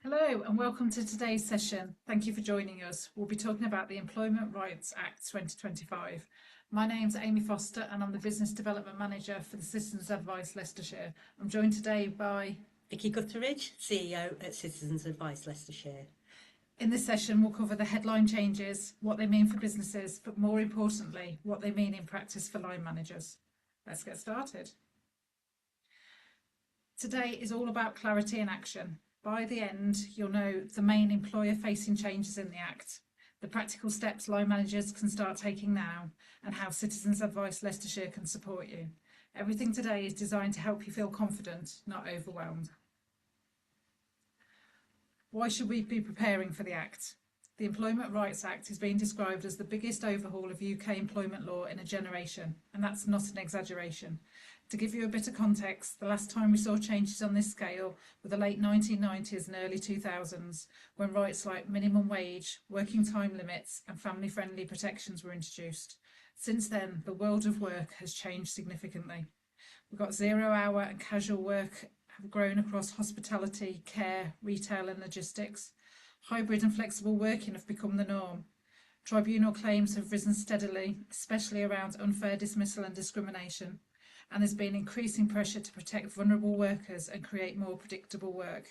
Hello and welcome to today's session. Thank you for joining us. We'll be talking about the Employment Rights Act 2025. My name's Amy Foster and I'm the Business Development Manager for the Citizens Advice Leicestershire. I'm joined today by Vicky Gutteridge, CEO at Citizens Advice Leicestershire. In this session, we'll cover the headline changes, what they mean for businesses, but more importantly, what they mean in practice for line managers. Let's get started. Today is all about clarity and action. By the end, you'll know the main employer-facing changes in the Act, the practical steps line managers can start taking now, and how Citizens Advice Leicestershire can support you. Everything today is designed to help you feel confident, not overwhelmed. Why should we be preparing for the Act? The Employment Rights Act is being described as the biggest overhaul of UK employment law in a generation, and that's not an exaggeration. To give you a bit of context, the last time we saw changes on this scale were the late 1990s and early 2000s, when rights like minimum wage, working time limits and family-friendly protections were introduced. Since then, the world of work has changed significantly. We've got 0-hour and casual work have grown across hospitality, care, retail and logistics. Hybrid and flexible working have become the norm. Tribunal claims have risen steadily, especially around unfair dismissal and discrimination, and there's been increasing pressure to protect vulnerable workers and create more predictable work.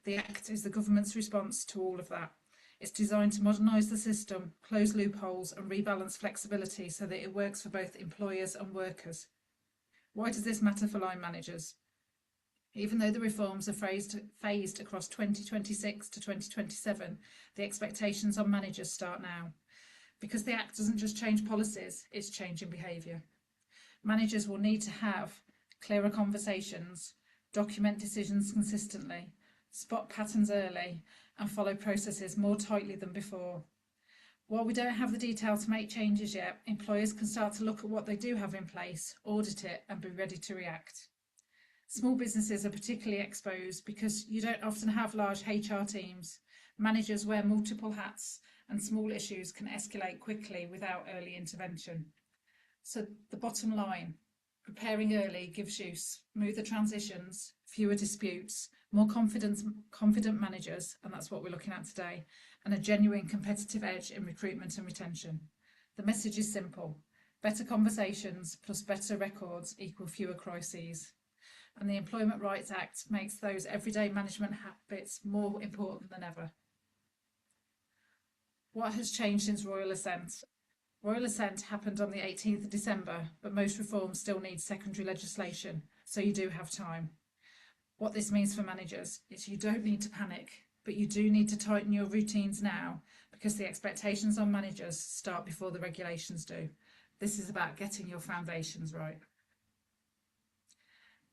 The Act is the government's response to all of that. It's designed to modernise the system, close loopholes and rebalance flexibility so that it works for both employers and workers. Why does this matter for line managers? Even though the reforms are phased across 2026 to 2027, the expectations on managers start now. Because the Act doesn't just change policies, it's changing behaviour. Managers will need to have clearer conversations, document decisions consistently, spot patterns early, and follow processes more tightly than before. While we don't have the detail to make changes yet, employers can start to look at what they do have in place, audit it, and be ready to react. Small businesses are particularly exposed because you don't often have large HR teams. Managers wear multiple hats and small issues can escalate quickly without early intervention. So the bottom line, preparing early gives you smoother transitions, fewer disputes, more confident managers, and that's what we're looking at today, and a genuine competitive edge in recruitment and retention. The message is simple. Better conversations plus better records equal fewer crises. And the Employment Rights Act makes those everyday management habits more important than ever. What has changed since Royal Assent? Royal Assent happened on the 18th of December, but most reforms still need secondary legislation, so you do have time. What this means for managers is you don't need to panic, but you do need to tighten your routines now because the expectations on managers start before the regulations do. This is about getting your foundations right.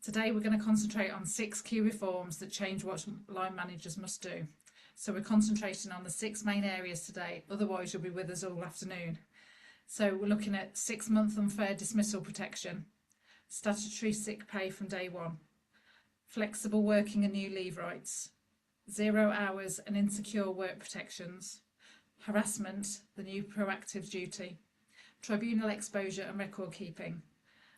Today we're going to concentrate on 6 key reforms that change what line managers must do. So we're concentrating on the 6 main areas today, otherwise you'll be with us all afternoon. So we're looking at 6-month unfair dismissal protection, statutory sick pay from day one, flexible working and new leave rights, 0 hours and insecure work protections, harassment, the new proactive duty, tribunal exposure and record keeping.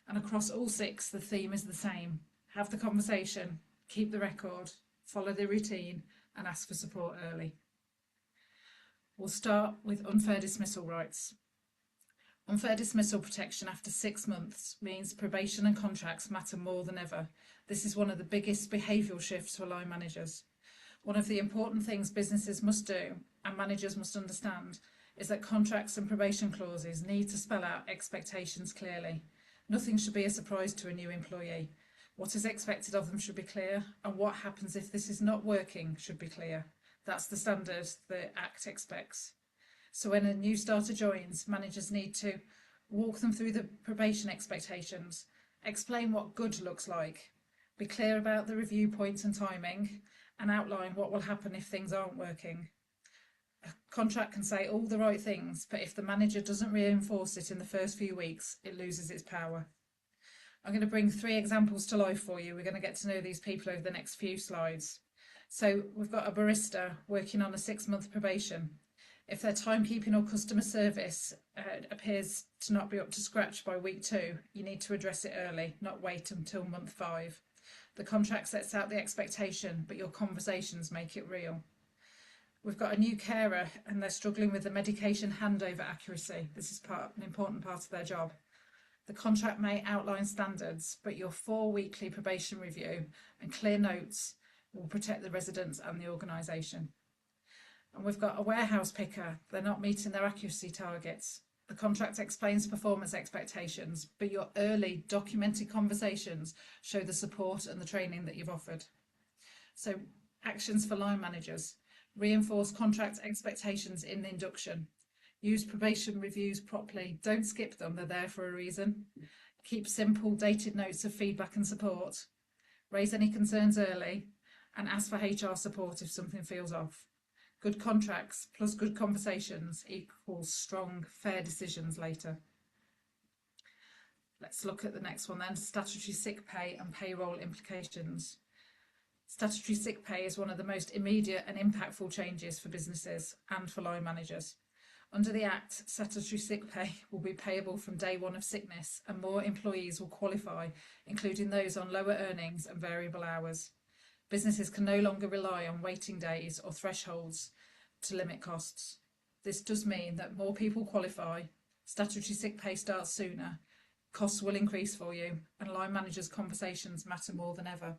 And across all 6, the theme is the same. Have the conversation, keep the record, follow the routine, and ask for support early. We'll start with unfair dismissal rights. Unfair dismissal protection after 6 months means probation and contracts matter more than ever. This is one of the biggest behavioural shifts for line managers. One of the important things businesses must do, and managers must understand, is that contracts and probation clauses need to spell out expectations clearly. Nothing should be a surprise to a new employee. What is expected of them should be clear, and what happens if this is not working should be clear. That's the standard the Act expects. So when a new starter joins, managers need to walk them through the probation expectations, explain what good looks like, be clear about the review points and timing, and outline what will happen if things aren't working. A contract can say all the right things, but if the manager doesn't reinforce it in the first few weeks, it loses its power. I'm going to bring 3 examples to life for you. We're going to get to know these people over the next few slides. So we've got a barista working on a 6-month probation. If their timekeeping or customer service appears to not be up to scratch by week 2, you need to address it early, not wait until month 5. The contract sets out the expectation, but your conversations make it real. We've got a new carer and they're struggling with the medication handover accuracy. This is an important part of their job. The contract may outline standards, but your 4 weekly probation review and clear notes will protect the residents and the organisation. And we've got a warehouse picker. They're not meeting their accuracy targets. The contract explains performance expectations, but your early documented conversations show the support and the training that you've offered. So actions for line managers. Reinforce contract expectations in the induction. Use probation reviews properly. Don't skip them, they're there for a reason. Keep simple, dated notes of feedback and support. Raise any concerns early and ask for HR support if something feels off. Good contracts plus good conversations equals strong, fair decisions later. Let's look at the next one then, statutory sick pay and payroll implications. Statutory sick pay is one of the most immediate and impactful changes for businesses and for line managers. Under the Act, statutory sick pay will be payable from day one of sickness and more employees will qualify, including those on lower earnings and variable hours. Businesses can no longer rely on waiting days or thresholds to limit costs. This does mean that more people qualify, statutory sick pay starts sooner, costs will increase for you, and line managers' conversations matter more than ever.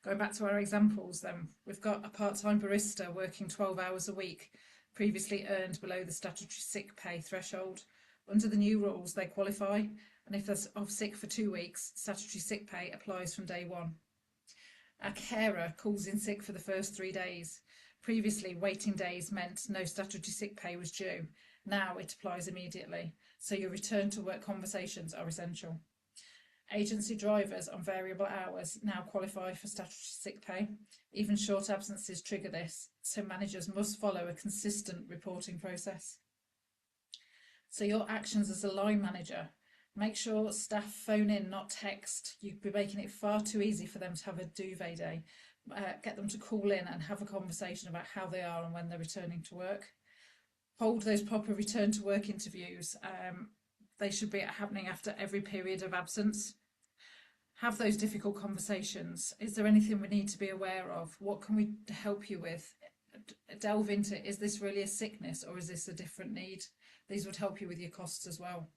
Going back to our examples then, we've got a part-time barista working 12 hours a week, previously earned below the statutory sick pay threshold. Under the new rules, they qualify, and if they're off sick for 2 weeks, statutory sick pay applies from day one. A carer calls in sick for the first 3 days. Previously, waiting days meant no statutory sick pay was due. Now it applies immediately, so your return to work conversations are essential. Agency drivers on variable hours now qualify for statutory sick pay. Even short absences trigger this, so managers must follow a consistent reporting process. So your actions as a line manager, make sure staff phone in, not text. You'd be making it far too easy for them to have a duvet day. Get them to call in and have a conversation about how they are and when they're returning to work. Hold those proper return to work interviews. They should be happening after every period of absence. Have those difficult conversations. Is there anything we need to be aware of? What can we help you with? Delve into, is this really a sickness or is this a different need? These would help you with your costs as well.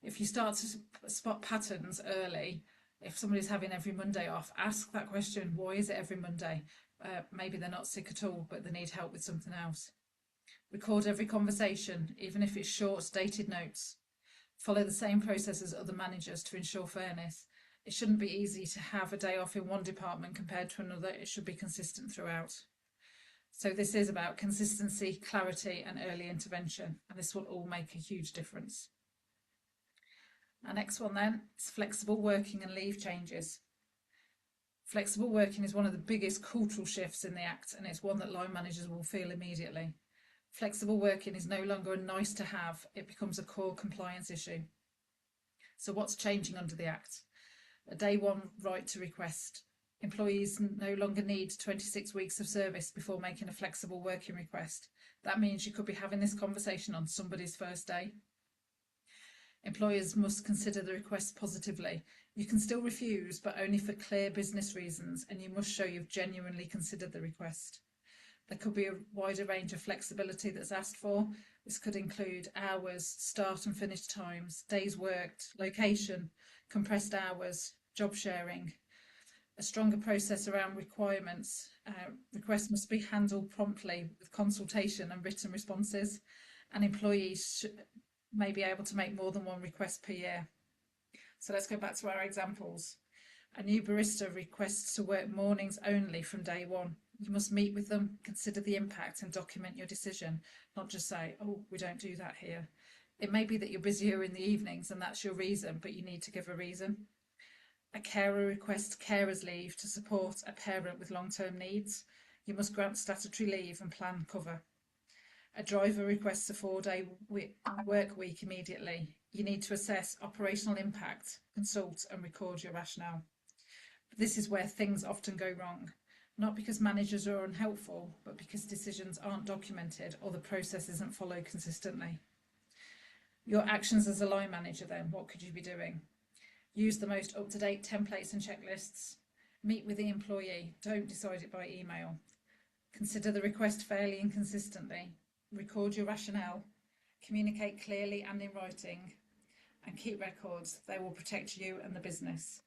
If you start to spot patterns early, if somebody's having every Monday off, ask that question, why is it every Monday? Maybe they're not sick at all, but they need help with something else. Record every conversation, even if it's short, dated notes. Follow the same process as other managers to ensure fairness. It shouldn't be easy to have a day off in one department compared to another. It should be consistent throughout. So this is about consistency, clarity and early intervention, and this will all make a huge difference. Our next one then is flexible working and leave changes. Flexible working is one of the biggest cultural shifts in the Act, and it's one that line managers will feel immediately. Flexible working is no longer a nice to have, it becomes a core compliance issue. So what's changing under the Act? A day one right to request. Employees no longer need 26 weeks of service before making a flexible working request. That means you could be having this conversation on somebody's first day. Employers must consider the request positively. You can still refuse, but only for clear business reasons, and you must show you've genuinely considered the request. There could be a wider range of flexibility that's asked for. This could include hours, start and finish times, days worked, location, compressed hours, job sharing. A stronger process around requirements. Requests must be handled promptly with consultation and written responses, and employees may be able to make more than one request per year. So let's go back to our examples. A new barista requests to work mornings only from day one. You must meet with them, consider the impact and document your decision, not just say, oh, we don't do that here. It may be that you're busier in the evenings and that's your reason, but you need to give a reason. A carer requests carers leave to support a parent with long-term needs. You must grant statutory leave and plan cover. A driver requests a 4-day work week immediately. You need to assess operational impact, consult and record your rationale. This is where things often go wrong, not because managers are unhelpful, but because decisions aren't documented or the process isn't followed consistently. Your actions as a line manager then, what could you be doing? Use the most up-to-date templates and checklists. Meet with the employee. Don't decide it by email. Consider the request fairly and consistently. Record your rationale. Communicate clearly and in writing. And keep records. They will protect you and the business.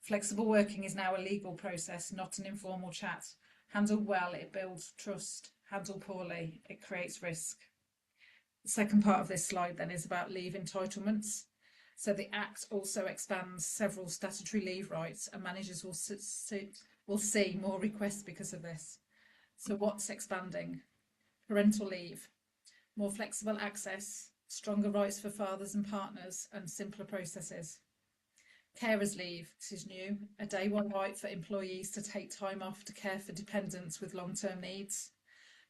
Flexible working is now a legal process, not an informal chat. Handled well, it builds trust. Handled poorly, it creates risk. The second part of this slide then is about leave entitlements. So the Act also expands several statutory leave rights, and managers will see more requests because of this. So what's expanding? Parental leave, more flexible access, stronger rights for fathers and partners, and simpler processes. Carers leave, this is new, a day one right for employees to take time off to care for dependents with long-term needs.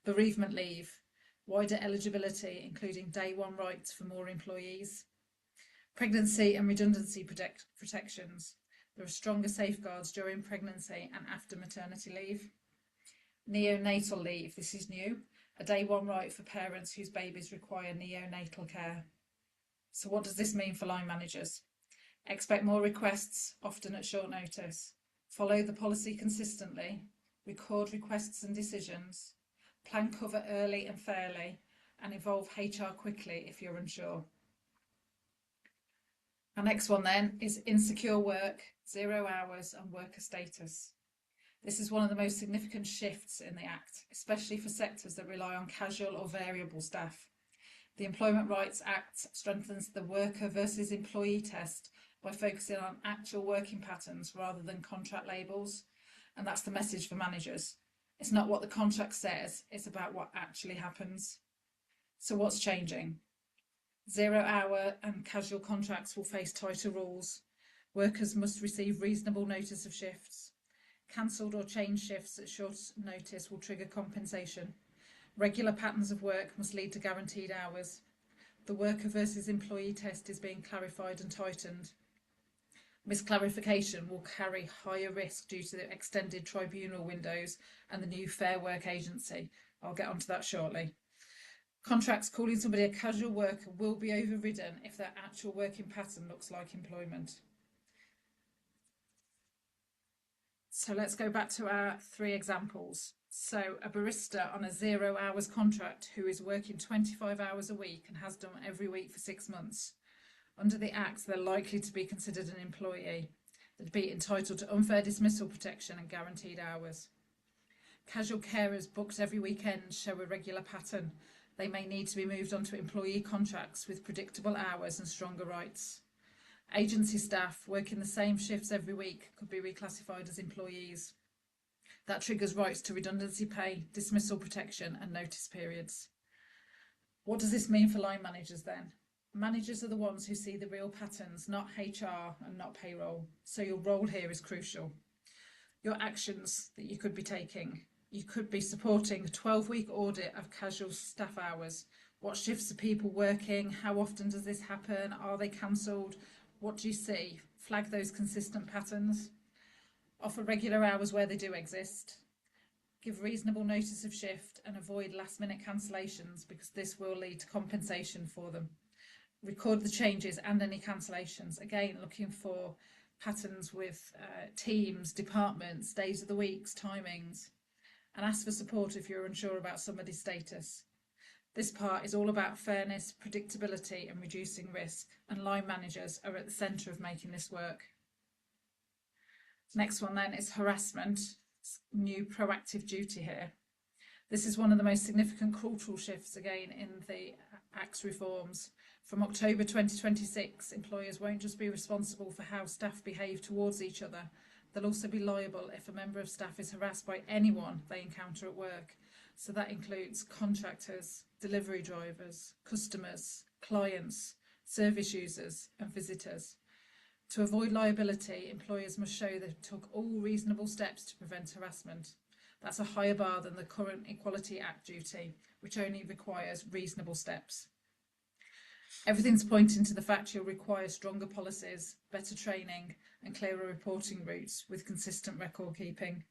Bereavement leave, wider eligibility, including day one rights for more employees. Pregnancy and redundancy protections. There are stronger safeguards during pregnancy and after maternity leave. Neonatal leave, this is new, a day one right for parents whose babies require neonatal care. So what does this mean for line managers? Expect more requests, often at short notice. Follow the policy consistently. Record requests and decisions. Plan cover early and fairly, and involve HR quickly if you're unsure. Our next one then is insecure work, 0 hours and worker status. This is one of the most significant shifts in the Act, especially for sectors that rely on casual or variable staff. The Employment Rights Act strengthens the worker versus employee test by focusing on actual working patterns rather than contract labels, and that's the message for managers. It's not what the contract says, it's about what actually happens. So what's changing? 0 hour and casual contracts will face tighter rules. Workers must receive reasonable notice of shifts. Cancelled or changed shifts at short notice will trigger compensation. Regular patterns of work must lead to guaranteed hours. The worker versus employee test is being clarified and tightened. Misclarification will carry higher risk due to the extended tribunal windows and the new Fair Work Agency. I'll get onto that shortly. Contracts calling somebody a casual worker will be overridden if their actual working pattern looks like employment. So let's go back to our 3 examples. So a barista on a 0 hours contract who is working 25 hours a week and has done every week for 6 months. Under the Act, they're likely to be considered an employee. They'd be entitled to unfair dismissal protection and guaranteed hours. Casual carers booked every weekend show a regular pattern. They may need to be moved onto employee contracts with predictable hours and stronger rights. Agency staff working the same shifts every week could be reclassified as employees. That triggers rights to redundancy pay, dismissal protection and notice periods. What does this mean for line managers then? Managers are the ones who see the real patterns, not HR and not payroll. So your role here is crucial. Your actions that you could be taking. You could be supporting a 12-week audit of casual staff hours. What shifts are people working? How often does this happen? Are they cancelled? What do you see? Flag those consistent patterns. Offer regular hours where they do exist. Give reasonable notice of shift and avoid last-minute cancellations because this will lead to compensation for them. Record the changes and any cancellations. Again, looking for patterns with teams, departments, days of the weeks, timings. And ask for support if you're unsure about somebody's status. This part is all about fairness, predictability and reducing risk, and line managers are at the centre of making this work. Next one then is harassment, new proactive duty here. This is one of the most significant cultural shifts again in the Act's reforms. From October 2026, employers won't just be responsible for how staff behave towards each other, they'll also be liable if a member of staff is harassed by anyone they encounter at work. So that includes contractors, delivery drivers, customers, clients, service users and visitors. To avoid liability, employers must show they took all reasonable steps to prevent harassment. That's a higher bar than the current Equality Act duty, which only requires reasonable steps. Everything's pointing to the fact you'll require stronger policies, better training and clearer reporting routes with consistent record keeping.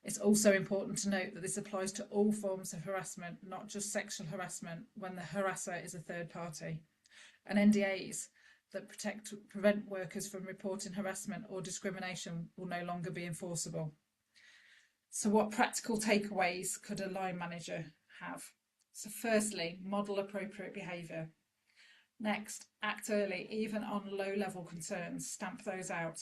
It's also important to note that this applies to all forms of harassment, not just sexual harassment when the harasser is a third party. And NDAs, that prevent workers from reporting harassment or discrimination will no longer be enforceable. So what practical takeaways could a line manager have? So firstly, model appropriate behaviour. Next, act early, even on low-level concerns, stamp those out.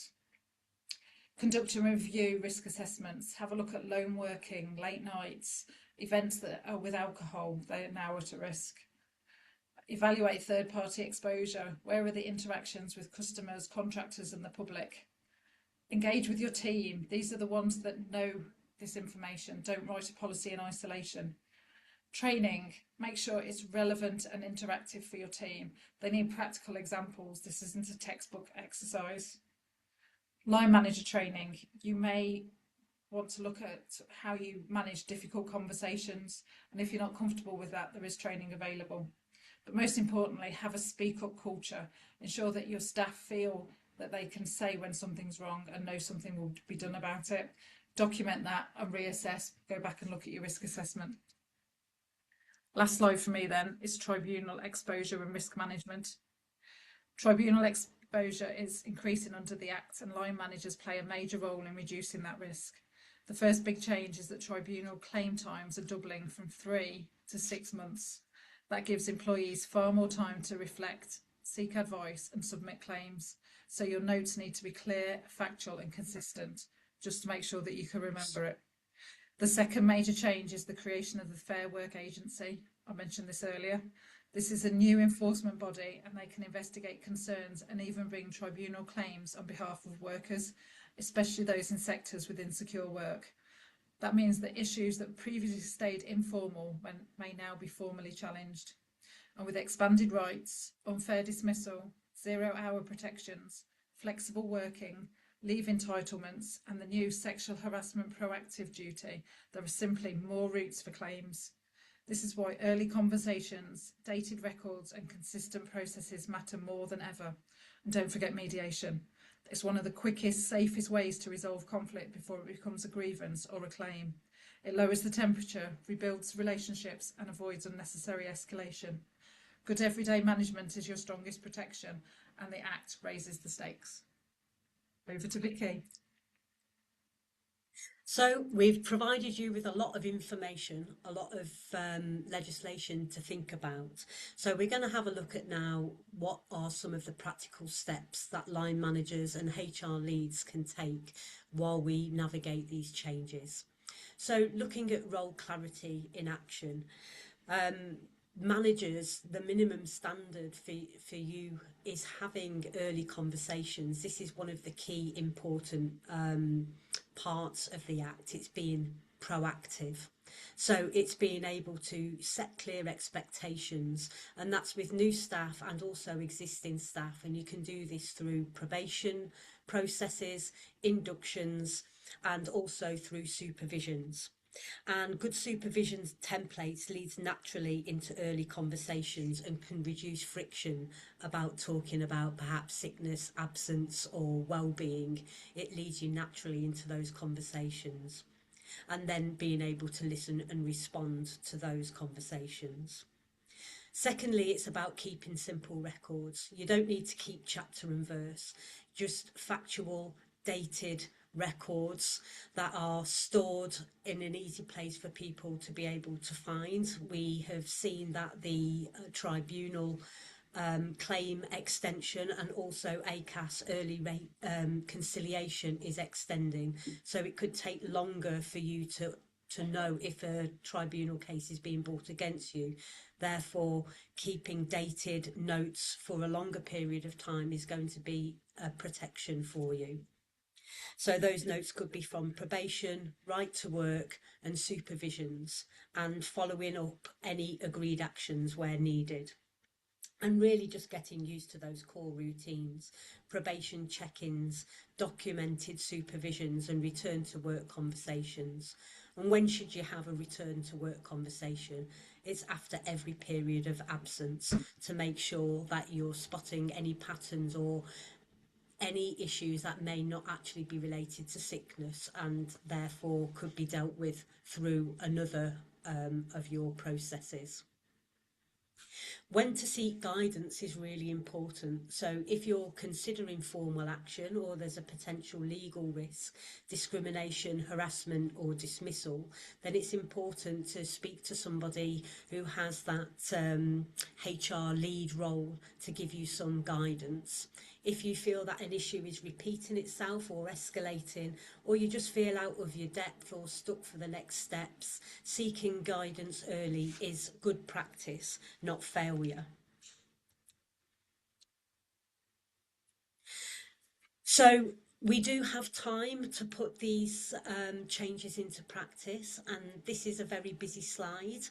Conduct and review risk assessments, have a look at lone working, late nights, events that are with alcohol, they are now at a risk. Evaluate third-party exposure, where are the interactions with customers, contractors and the public. Engage with your team, these are the ones that know this information, don't write a policy in isolation. Training, make sure it's relevant and interactive for your team. They need practical examples. This isn't a textbook exercise. Line manager training, you may want to look at how you manage difficult conversations, and if you're not comfortable with that, there is training available. But most importantly, have a speak up culture. Ensure that your staff feel that they can say when something's wrong and know something will be done about it. Document that and reassess, go back and look at your risk assessment. Last slide for me then is tribunal exposure and risk management. Tribunal exposure is increasing under the Act, and line managers play a major role in reducing that risk. The first big change is that tribunal claim times are doubling from 3 to 6 months. That gives employees far more time to reflect, seek advice and submit claims. So your notes need to be clear, factual and consistent, just to make sure that you can remember it. The second major change is the creation of the Fair Work Agency. I mentioned this earlier. This is a new enforcement body and they can investigate concerns and even bring tribunal claims on behalf of workers, especially those in sectors with insecure work. That means that issues that previously stayed informal may now be formally challenged. And with expanded rights, unfair dismissal, 0-hour protections, flexible working, leave entitlements and the new sexual harassment proactive duty, there are simply more routes for claims. This is why early conversations, dated records and consistent processes matter more than ever. And don't forget mediation. It's one of the quickest, safest ways to resolve conflict before it becomes a grievance or a claim. It lowers the temperature, rebuilds relationships and avoids unnecessary escalation. Good everyday management is your strongest protection and the Act raises the stakes. Over to Vicky. So we've provided you with a lot of information, a lot of legislation to think about. So we're going to have a look at now what are some of the practical steps that line managers and HR leads can take while we navigate these changes. So looking at role clarity in action. Managers, the minimum standard for you is having early conversations. This is one of the key important parts of the Act. It's being proactive. So it's being able to set clear expectations, and that's with new staff and also existing staff. And you can do this through probation processes, inductions, and also through supervisions. And good supervision templates leads naturally into early conversations and can reduce friction about talking about perhaps sickness, absence or well-being. It leads you naturally into those conversations and then being able to listen and respond to those conversations. Secondly, it's about keeping simple records. You don't need to keep chapter and verse, just factual, dated records that are stored in an easy place for people to be able to find. We have seen that the tribunal claim extension and also ACAS early conciliation is extending, so it could take longer for you to know if a tribunal case is being brought against you. Therefore, keeping dated notes for a longer period of time is going to be a protection for you. So those notes could be from probation, right to work and supervisions, and following up any agreed actions where needed. And really just getting used to those core routines, probation check-ins, documented supervisions and return to work conversations. And when should you have a return to work conversation? It's after every period of absence to make sure that you're spotting any patterns or any issues that may not actually be related to sickness and therefore could be dealt with through another of your processes. When to seek guidance is really important. So if you're considering formal action or there's a potential legal risk, discrimination, harassment or dismissal, then it's important to speak to somebody who has that HR lead role to give you some guidance. If you feel that an issue is repeating itself or escalating, or you just feel out of your depth or stuck for the next steps, seeking guidance early is good practice, not failure. So we do have time to put these changes into practice, and this is a very busy slide.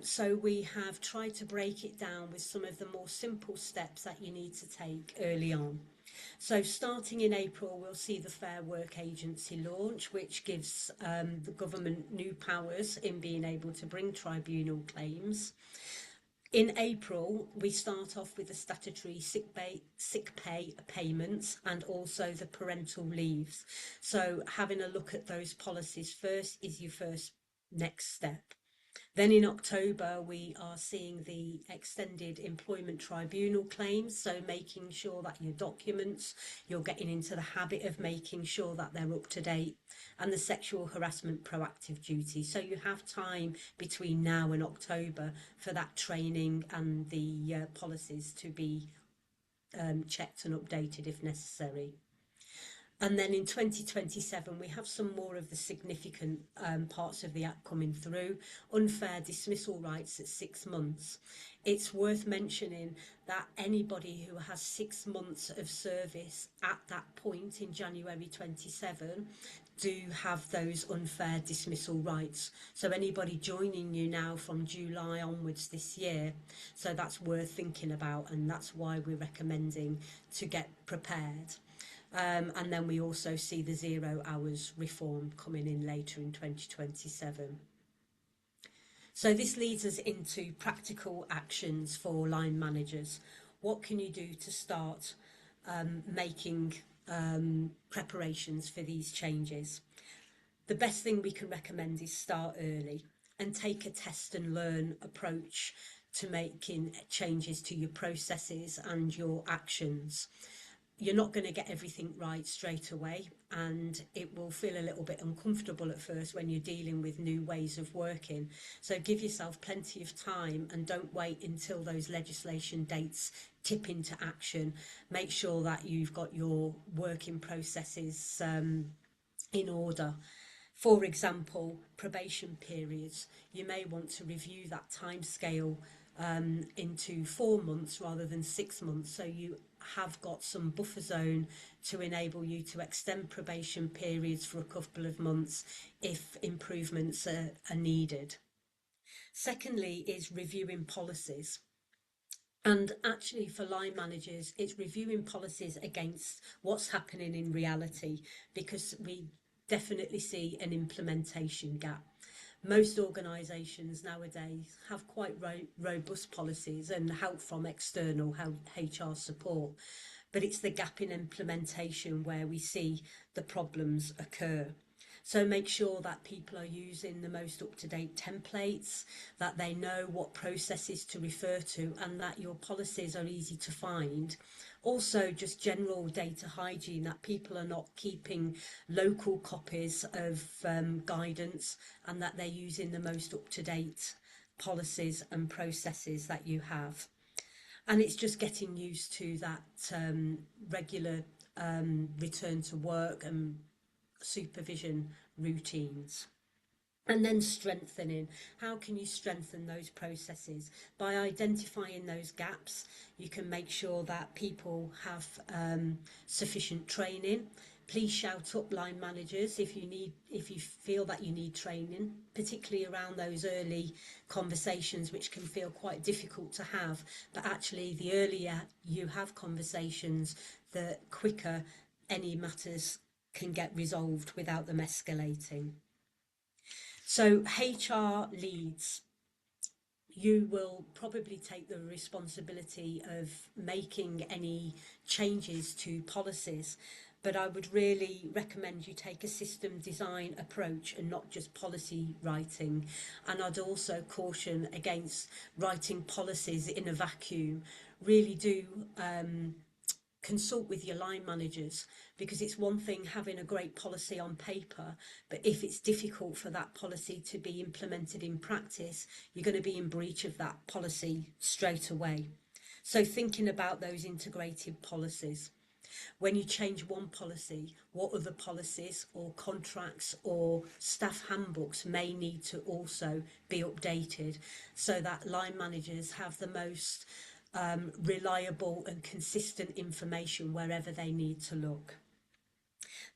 So we have tried to break it down with some of the more simple steps that you need to take early on. So starting in April, we'll see the Fair Work Agency launch, which gives the government new powers in being able to bring tribunal claims. In April, we start off with the statutory sick pay payments and also the parental leaves. So having a look at those policies first is your first next step. Then in October, we are seeing the extended employment tribunal claims. So making sure that your documents, you're getting into the habit of making sure that they're up to date, and the sexual harassment proactive duty. So you have time between now and October for that training and the policies to be checked and updated if necessary. And then in 2027, we have some more of the significant parts of the Act coming through. Unfair dismissal rights at 6 months. It's worth mentioning that anybody who has 6 months of service at that point in January 27 do have those unfair dismissal rights. So anybody joining you now from July onwards this year, so that's worth thinking about, and that's why we're recommending to get prepared. And then we also see the 0 hours reform coming in later in 2027. So this leads us into practical actions for line managers. What can you do to start making preparations for these changes? The best thing we can recommend is start early and take a test and learn approach to making changes to your processes and your actions. You're not going to get everything right straight away, and it will feel a little bit uncomfortable at first when you're dealing with new ways of working. So give yourself plenty of time and don't wait until those legislation dates tip into action. Make sure that you've got your working processes in order. For example, probation periods. You may want to review that timescale into 4 months rather than 6 months, so you have got some buffer zone to enable you to extend probation periods for a couple of months if improvements are needed. Secondly is reviewing policies. And actually for line managers, it's reviewing policies against what's happening in reality, because we definitely see an implementation gap. Most organisations nowadays have quite robust policies and help from external HR support, but it's the gap in implementation where we see the problems occur. So make sure that people are using the most up-to-date templates, that they know what processes to refer to, and that your policies are easy to find. Also, just general data hygiene, that people are not keeping local copies of guidance, and that they're using the most up-to-date policies and processes that you have. And it's just getting used to that regular return to work and supervision routines. And then strengthening. How can you strengthen those processes? By identifying those gaps, you can make sure that people have sufficient training. Please shout up line managers if you feel that you need training, particularly around those early conversations, which can feel quite difficult to have. But actually, the earlier you have conversations, the quicker any matters can get resolved without them escalating. So HR leads, you will probably take the responsibility of making any changes to policies, but I would really recommend you take a system design approach and not just policy writing. And I'd also caution against writing policies in a vacuum. Really do consult with your line managers, because it's one thing having a great policy on paper, but if it's difficult for that policy to be implemented in practice, you're going to be in breach of that policy straight away. So thinking about those integrated policies. When you change one policy, what other policies or contracts or staff handbooks may need to also be updated, so that line managers have the most reliable and consistent information wherever they need to look.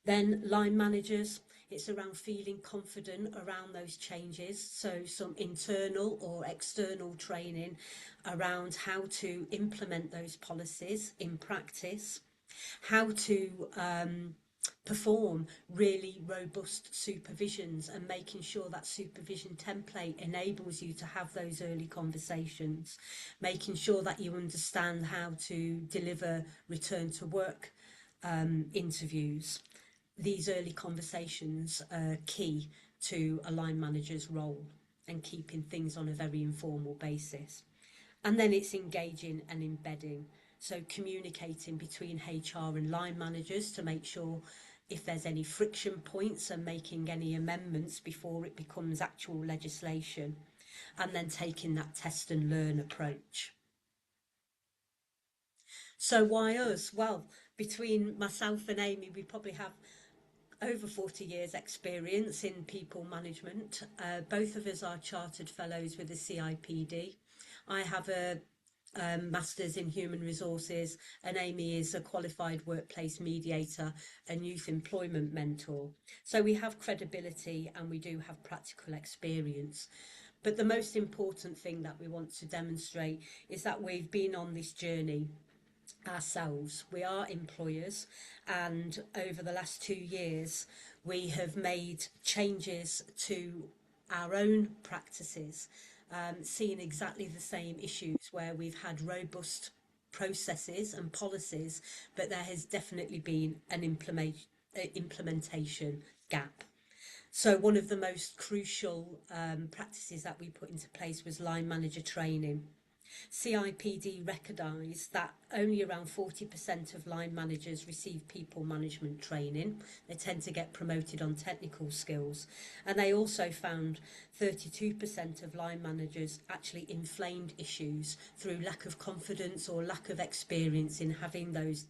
Then line managers, it's around feeling confident around those changes. So some internal or external training around how to implement those policies in practice, how to perform really robust supervisions, and making sure that supervision template enables you to have those early conversations, making sure that you understand how to deliver return to work interviews. These early conversations are key to a line manager's role and keeping things on a very informal basis. And then it's engaging and embedding. So communicating between HR and line managers to make sure if there's any friction points and making any amendments before it becomes actual legislation. And then taking that test and learn approach. So why us? Well, between myself and Amy, we probably have over 40 years experience in people management. Both of us are chartered fellows with the CIPD. I have a Masters in Human Resources, and Amy is a qualified workplace mediator and youth employment mentor. So we have credibility and we do have practical experience. But the most important thing that we want to demonstrate is that we've been on this journey ourselves. We are employers, and over the last 2 years we have made changes to our own practices, seeing exactly the same issues where we've had robust processes and policies, but there has definitely been an implementation gap. So one of the most crucial practices that we put into place was line manager training. CIPD recognised that only around 40% of line managers receive people management training. They tend to get promoted on technical skills. And they also found 32% of line managers actually inflamed issues through lack of confidence or lack of experience in having those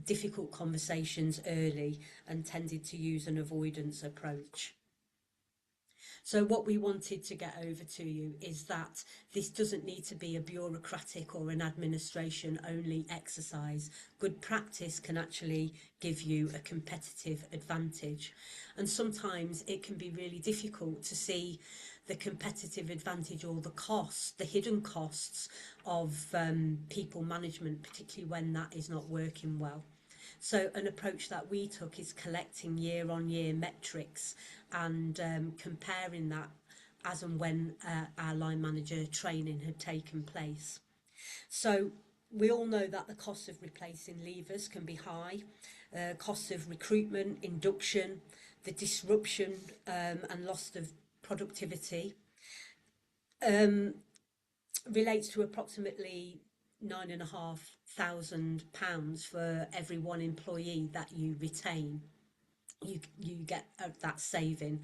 difficult conversations early, and tended to use an avoidance approach. So what we wanted to get over to you is that this doesn't need to be a bureaucratic or an administration only exercise. Good practice can actually give you a competitive advantage. And sometimes it can be really difficult to see the competitive advantage or the costs, the hidden costs of people management, particularly when that is not working well. So an approach that we took is collecting year-on-year metrics and comparing that as and when our line manager training had taken place. So we all know that the cost of replacing leavers can be high, costs of recruitment, induction, the disruption and loss of productivity relates to approximately £9,500 for every one employee that you retain. You get that saving,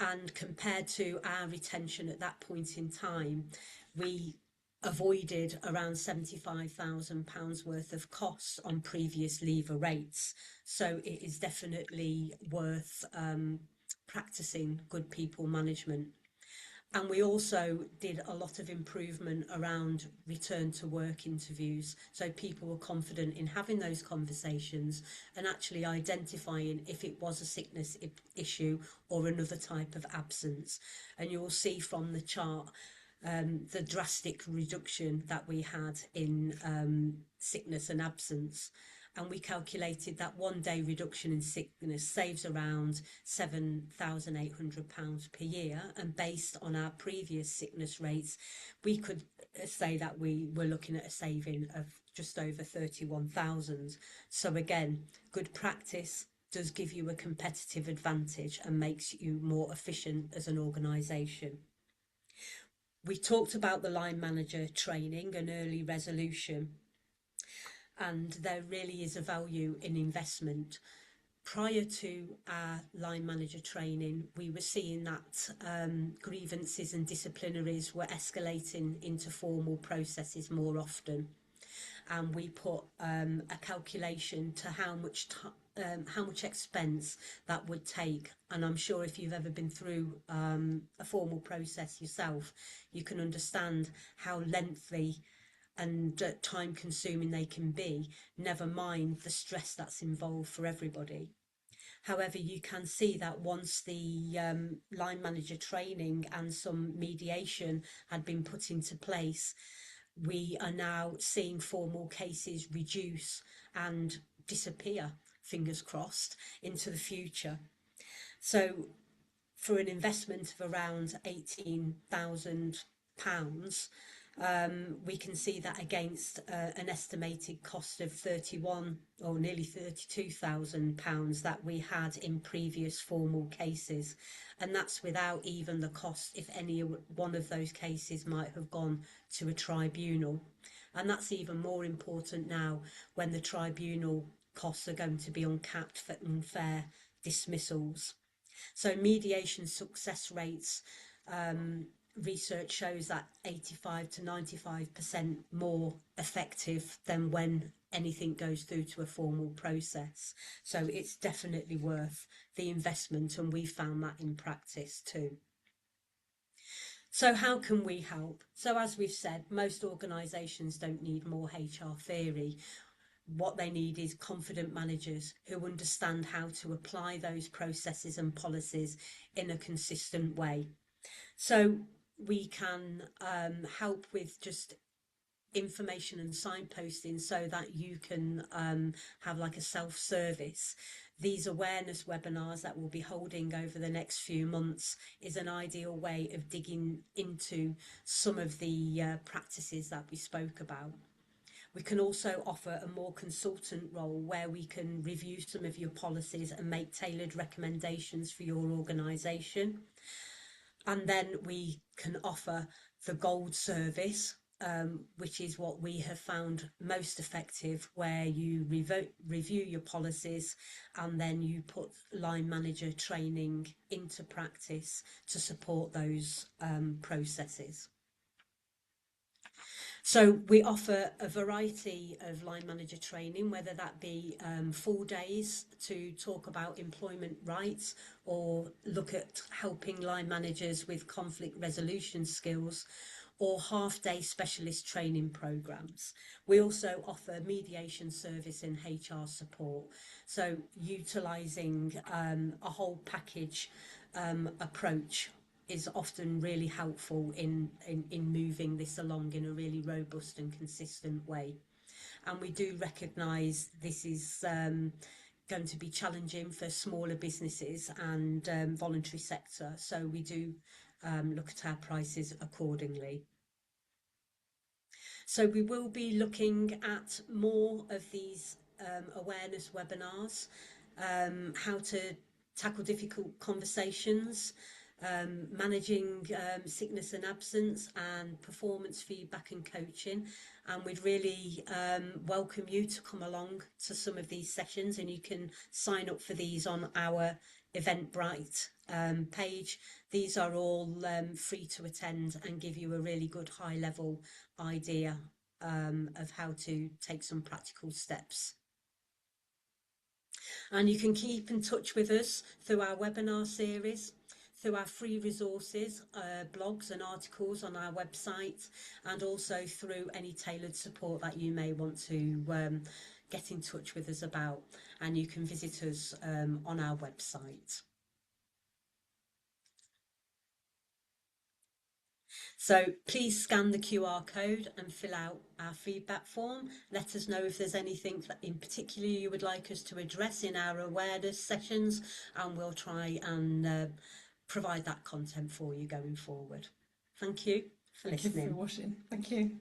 and compared to our retention at that point in time, we avoided around £75,000 worth of costs on previous leaver rates. So it is definitely worth practicing good people management. And we also did a lot of improvement around return to work interviews, so people were confident in having those conversations and actually identifying if it was a sickness issue or another type of absence. And you will see from the chart the drastic reduction that we had in sickness and absence. And we calculated that 1 day reduction in sickness saves around £7,800 per year. And based on our previous sickness rates, we could say that we were looking at a saving of just over 31,000. So again, good practice does give you a competitive advantage and makes you more efficient as an organisation. We talked about the line manager training and early resolution, and there really is a value in investment. Prior to our line manager training, we were seeing that grievances and disciplinaries were escalating into formal processes more often. And we put a calculation to how much expense that would take. And I'm sure if you've ever been through a formal process yourself, you can understand how lengthy and time consuming they can be, never mind the stress that's involved for everybody. However, you can see that once the line manager training and some mediation had been put into place, we are now seeing formal cases reduce and disappear, fingers crossed, into the future. So for an investment of around £18,000, we can see that against an estimated cost of 31 or nearly £32,000 that we had in previous formal cases, and that's without even the cost if any one of those cases might have gone to a tribunal. And that's even more important now when the tribunal costs are going to be uncapped for unfair dismissals. So mediation success rates, research shows that 85 to 95% more effective than when anything goes through to a formal process. So it's definitely worth the investment, and we found that in practice too. So how can we help? So as we've said, most organisations don't need more HR theory. What they need is confident managers who understand how to apply those processes and policies in a consistent way. So we can help with just information and signposting so that you can have like a self-service. These awareness webinars that we'll be holding over the next few months is an ideal way of digging into some of the practices that we spoke about. We can also offer a more consultant role where we can review some of your policies and make tailored recommendations for your organisation. And then we can offer the gold service, which is what we have found most effective, where you review your policies and then you put line manager training into practice to support those processes. So we offer a variety of line manager training, whether that be full days to talk about employment rights or look at helping line managers with conflict resolution skills, or half-day specialist training programs. We also offer mediation service and HR support, so utilising a whole package approach is often really helpful in moving this along in a really robust and consistent way. And we do recognise this is going to be challenging for smaller businesses and voluntary sector, so we do look at our prices accordingly. So we will be looking at more of these awareness webinars, how to tackle difficult conversations, managing sickness and absence, and performance feedback and coaching. And we'd really welcome you to come along to some of these sessions, and you can sign up for these on our Eventbrite page. These are all free to attend and give you a really good high level idea of how to take some practical steps. And you can keep in touch with us through our webinar series, through our free resources, blogs and articles on our website, and also through any tailored support that you may want to get in touch with us about. And you can visit us on our website. So please scan the QR code and fill out our feedback form. Let us know if there's anything that in particular you would like us to address in our awareness sessions, and we'll try and provide that content for you going forward. Thank you for listening. Thank you for watching. Thank you.